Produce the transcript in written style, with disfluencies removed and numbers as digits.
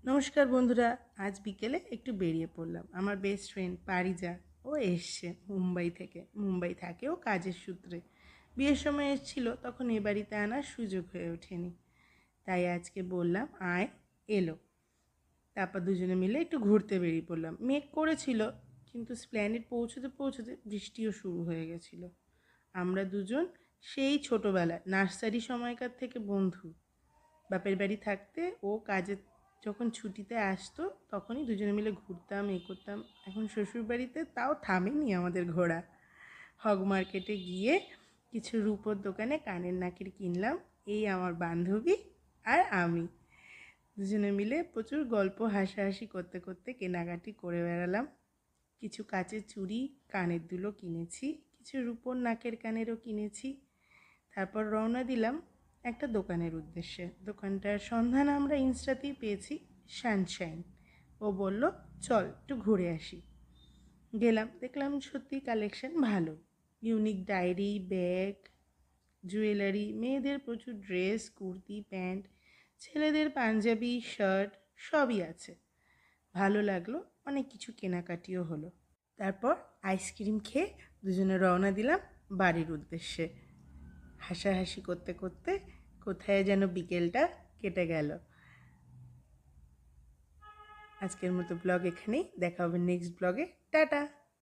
নমস্কার বন্ধুরা, আজ বিকেলে একটু বেরিয়ে পড়লাম। আমার বেস্ট ফ্রেন্ড পারিজা ও এসছে মুম্বাই থেকে। মুম্বাই থাকেও কাজের সূত্রে। বিয়ের সময় এসেছিল, তখন এ বাড়িতে আনার সুযোগ হয়ে ওঠেনি। তাই আজকে বললাম আয়, এলো। তারপর দুজনে মিলে একটু ঘুরতে বেরিয়ে পড়লাম। মেঘ করেছিল, কিন্তু স্প্ল্যানেড পৌঁছতে পৌঁছতে বৃষ্টিও শুরু হয়ে গেছিলো। আমরা দুজন সেই ছোটোবেলায় নার্সারি সময়কার থেকে বন্ধু। বাপের বাড়ি থাকতে ও কাজে যখন ছুটিতে আসতো তখনই দুজনে মিলে ঘুরতাম, করতাম। এখন শ্বশুর বাড়িতে তাও থামেনি আমাদের ঘোরা। হগ মার্কেটে গিয়ে কিছু রূপোর দোকানে কানের নাকের কিনলাম। এই আমার বান্ধবী আর আমি দুজনে মিলে প্রচুর গল্প হাসাহাসি করতে করতে কেনাকাটি করে বেড়ালাম। কিছু কাচের চুড়ি, কানের দুলো কিনেছি, কিছু রূপোর নাকের কানেরও কিনেছি। তারপর রওনা দিলাম একটা দোকানের উদ্দেশ্যে। দোকানটার সন্ধান আমরা ইনস্টাতেই পেয়েছি, সানশাইন। ও বলল চল একটু ঘুরে আসি। গেলাম, দেখলাম সত্যি কালেকশন ভালো। ইউনিক ডায়েরি, ব্যাগ, জুয়েলারি, মেয়েদের প্রচুর ড্রেস, কুর্তি, প্যান্ট, ছেলেদের পাঞ্জাবি, শার্ট সবই আছে। ভালো লাগলো, অনেক কিছু কেনাকাটিও হলো। তারপর আইসক্রিম খেয়ে দুজনে রওনা দিলাম বাড়ির উদ্দেশ্যে। হাসাহাসি করতে করতে কোথায় যেন বিকেলটা কেটে গেল। আজকের মতো ব্লগ এখানেই, দেখা হবে নেক্সট ব্লগে। টাটা।